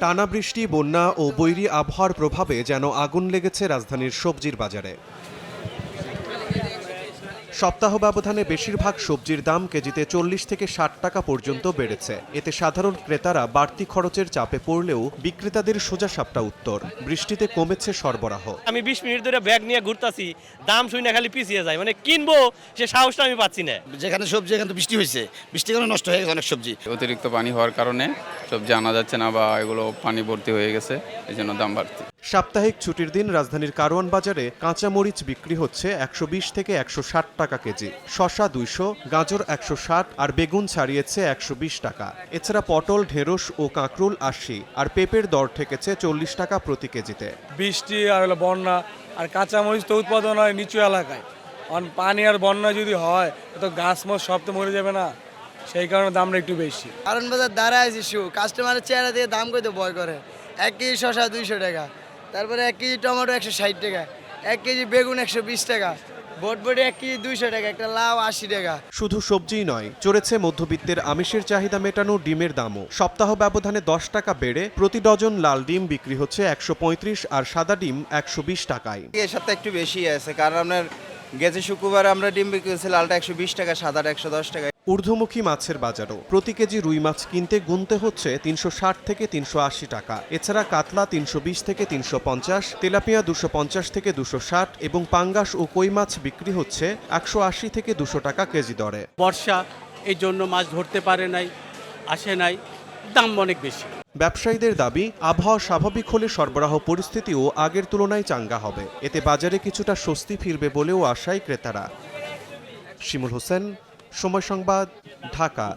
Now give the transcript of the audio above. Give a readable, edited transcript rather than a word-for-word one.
টানা বৃষ্টি, বন্যা ও বৈরী আবহাওয়ার প্রভাবে যেন আগুন লেগেছে রাজধানীর সবজির বাজারে। সপ্তাহ ব্যবধানে বেশিরভাগ সবজির দাম কেজিতে 40 থেকে 60 টাকা পর্যন্ত বেড়েছে। এতে সাধারণ ক্রেতারা বাড়তি খরচের চাপে পড়লেও বিক্রেতাদের সোজাসাপটা উত্তর, বৃষ্টিতে কমেছে সরবরাহ। আমি 20 মিনিট ধরে ব্যাগ নিয়ে ঘুরতাছি, দাম শুনে খালি পিছিয়ে যায়, মানে কিনবো সে সাহসটা আমি পাচ্ছি না। যেখানে সবজি এখানে বৃষ্টি হয়েছে, বৃষ্টির কারণে নষ্ট হয়ে গেছে অনেক সবজি। অতিরিক্ত পানি হওয়ার কারণে সবজি আনা যাচ্ছে না বা এগুলো পানি ভর্তি হয়ে গেছে, এই জন্য দাম বাড়তি। সাপ্তাহিক ছুটির দিন রাজধানীর কারওয়ান বাজারে কাঁচামরিচ বিক্রি হচ্ছে 120 থেকে 160 টাকা কেজি, শসা 200, গাজর 160 আর বেগুন ছাড়িয়েছে 120 টাকা। এছাড়া পটল, ঢেঁড়স ও কাঁকরোল 80 আর পেঁপের দর ঠেকেছে 40 টাকা প্রতি কেজিতে। বৃষ্টি আর বন্যা আর কাঁচামরিচ তো উৎপাদন হয় নিচু এলাকায়, কারণ পানি আর বন্যা যদি হয় তো গাছ মাছ সব তো মরে যাবে না, সেই কারণে দামটা একটু বেশি। কারণ বাজার দাঁড়ায় আছি, কাস্টমারের চেহারা দিয়ে দাম কইতে ভয় করে। 1 কেজি শসা 200 টাকা, তারপরে 1 কেজি টমেটো 160 টাকা, 1 কেজি বেগুন 120 টাকা, বটবটি 1 কেজি 200 টাকা, একটা লাউ 80 টাকা। শুধু সবজিই নয়, চড়েছে মধ্যবিত্তের আমিষের চাহিদা মেটানো ডিমের দামও। সপ্তাহ ব্যবধানে 10 টাকা বেড়ে প্রতি ডজন লাল ডিম বিক্রি হচ্ছে 135 আর সাদা ডিম 120 টাকায়। এই সপ্তাহে একটু বেশি আছে, কারণ আপনার গেছে শুক্রবার আমরা ডিম বিক্রি করছি লালটা 120 টাকা, সাদাটা 110 টাকা। ঊর্ধ্বমুখী মাছের বাজারও প্রতি কেজি রুই মাছ কিনতে গুনতে হচ্ছে 360 থেকে 380 টাকা। এছাড়া কাতলা 320 থেকে 350, তেলাপিয়া 250 থেকে 260 এবং পাঙ্গাস ও কই মাছ বিক্রি হচ্ছে 180 থেকে 200 টাকা কেজি দরে। বর্ষা, এই জন্য মাছ ধরতে পারে নাই, আসে নাই, দাম অনেক বেশি। ব্যবসায়ীদের দাবি, আবহাওয়া স্বাভাবিক হলে সরবরাহ পরিস্থিতিও আগের তুলনায় চাঙ্গা হবে। এতে বাজারে কিছুটা স্বস্তি ফিরবে বলেও আশায় ক্রেতারা। শিমুল হোসেন, সময় সংবাদ, ঢাকা।